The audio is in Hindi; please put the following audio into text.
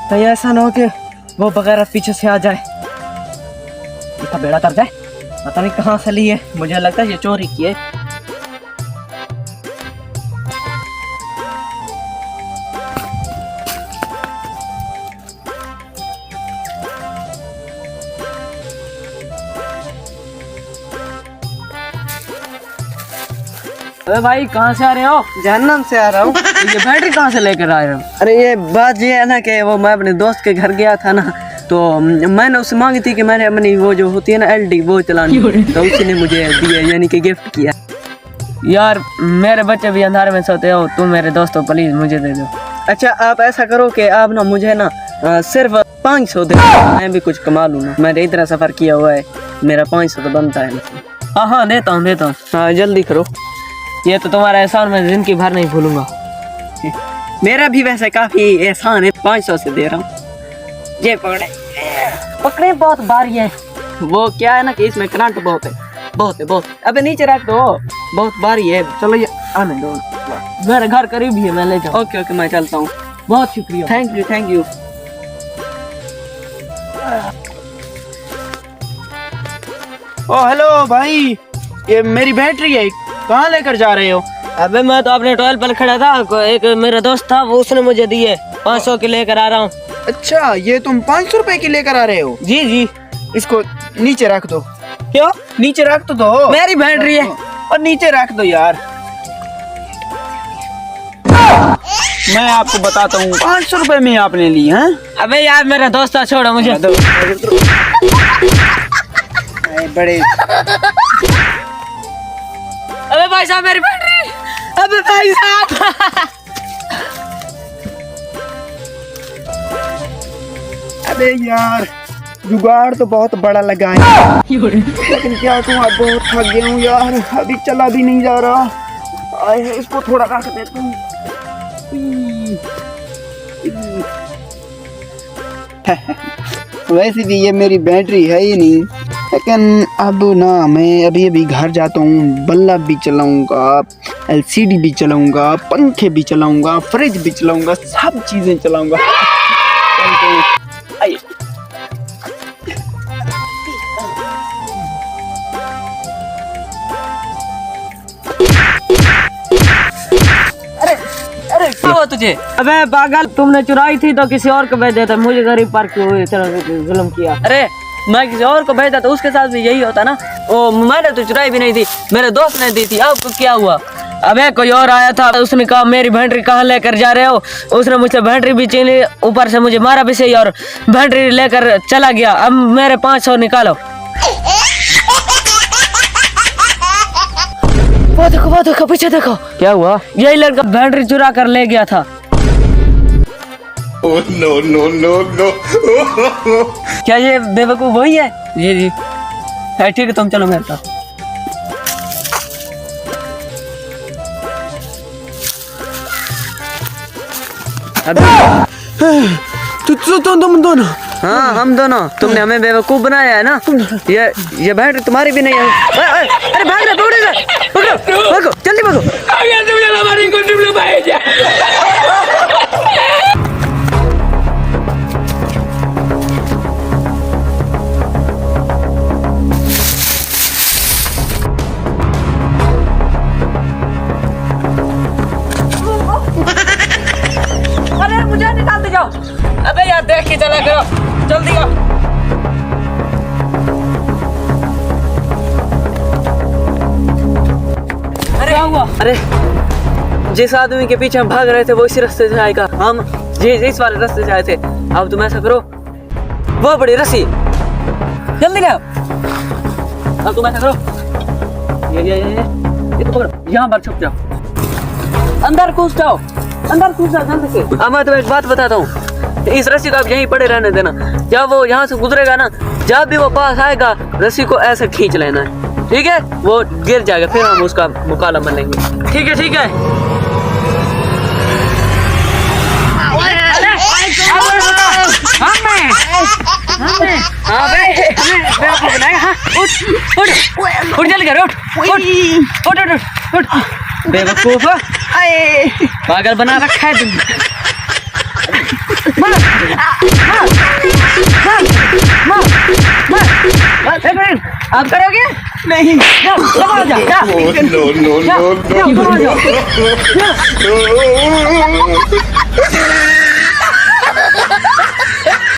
कहीं ऐसा ना हो कि वो बगैर पीछे से आ जाए, इसका बेड़ा कर जाए। पता नहीं कहाँ से ली है, मुझे लगता है ये चोरी की है। अरे भाई कहाँ से आ रहे हो? जहन्नम से आ रहा हूँ। ये बैटरी कहाँ से लेकर आ रहे हो? अरे ये बात ये है ना कि वो मैं अपने दोस्त के घर गया था ना, तो मैंने उससे मांगी थी कि मैंने अपनी वो जो होती है ना एलडी वो चलानी, तो उसी ने मुझे दिया, यानी कि गिफ्ट किया। यार मेरे बच्चे भी अंधारे में सोते हो, तुम मेरे दोस्त हो, प्लीज मुझे दे दो। अच्छा आप ऐसा करो कि आप ना मुझे ना सिर्फ 500 दे, मैं भी कुछ कमा लूँ ना, मैंने इतना सफ़र किया हुआ है, मेरा 500 तो बनता है। हाँ हाँ देता हूँ। हाँ जल्दी करो। ये तो तुम्हारा एहसान मैं जिंदगी भर नहीं भूलूंगा। मेरा भी वैसे काफी एहसान है, 500 से दे रहा हूँ। ये पकड़े बहुत भारी है। वो क्या है ना कि इसमें करंट बहुत है। अबे नीचे रख दो, बहुत भारी है। चलो ये आने दो, मेरा घर करीब ही है, मैं ले जाऊँ। ओके मैं चलता हूँ। बहुत शुक्रिया। Thank you. ओ हेलो भाई, ये मेरी बैटरी है, कहाँ लेकर जा रहे हो? अबे मैं तो अपने टॉयल पर खड़ा था, एक मेरा दोस्त था, वो उसने मुझे दिए, 500 के लेकर आ रहा हूँ। अच्छा ये तुम 500 रुपए की लेकर आ रहे हो? जी। इसको नीचे रख दो। क्यों? नीचे रख तो दो, मेरी बैटरी है। और नीचे रख दो यार। मैं आपको बताता हूँ, 500 रुपए में आपने ली है। अबे यार मेरा दोस्त था, छोड़ो मुझे। बड़े अबे भाई साहब मेरी बैटरी, अबे भाई साहब। अबे यार जुगाड़ तो बहुत बड़ा लगा है, लेकिन क्या कहूँ, अब बहुत थक गया हूँ यार, अभी चला भी नहीं जा रहा। आए इसको थोड़ा रख देता हूँ। वैसे भी ये मेरी बैटरी है ही नहीं, लेकिन अब ना मैं अभी घर जाता हूँ, बल्ब भी चलाऊंगा, एलसीडी भी चलाऊंगा, पंखे भी चलाऊंगा, फ्रिज भी चलाऊंगा, सब चीजें चलाऊंगा। आइए अरे क्या हुआ तुझे? अबे पागल, तुमने चुराई थी तो किसी और को भेज देता, मुझे गरीब पर क्यों इस तरह जुल्म किया? अरे मैं किसी और को भेजता तो उसके साथ भी यही होता ना। ओ मैंने तो चुराई भी नहीं थी, मेरे दोस्त ने दी थी। अब क्या हुआ? अबे कोई और आया था, उसने कहा मेरी बैटरी कहाँ लेकर जा रहे हो, उसने मुझसे बैटरी भी छीनी, ऊपर से मुझे मारा भी सही और बैटरी लेकर चला गया। अब मेरे 500 निकालो। वो देखो पीछे देखो। क्या हुआ? यही लड़का बैटरी चुरा कर ले गया था। Oh, no. क्या ये बेवकूफ वही है? जी है, ठीक है तुम चलो मेरे साथ। तुम दोनों? हाँ हम दोनों। तुमने हमें बेवकूफ बनाया है ना। ये बैटरी तुम्हारी भी नहीं है। अरे भाग रहे, भागो जल्दी भागो। अरे मुझे निकालते जाओ। अबे यार देख के चला करो, जल्दी आओ। अरे क्या हुआ? अरे जिस आदमी के पीछे हम भाग रहे थे वो इसी रास्ते से आएगा, हम इस वाले रास्ते से आए थे। अब तुम ऐसा करो, वो बड़ी रस्सी जल्दी ले आओ। अब तुम ऐसा करो, ये तो पकड़ो, यहाँ पर छुप जाओ, अंदर घुस जाओ जल्दी से। अब मैं तुम्हें एक बात बताता हूँ, इस रस्सी को आप यहीं पड़े रहने देना। जब वो यहाँ से गुजरेगा ना, जब भी वो पास आएगा रस्सी को ऐसे खींच लेना है, ठीक है? वो गिर जाएगा, फिर हम उसका मुकाबला कर लेंगे। ठीक है उठ उठ जल्दी कर, उठ उठ उठ उठ उठ। बेवकूफ, आए पागल बना रखा है तुमने। मार मार मार मार। एक मिनट, आप करोगे? नहीं जाओ, दबा जाओ, जाओ, जाओ, जाओ, दबा जाओ।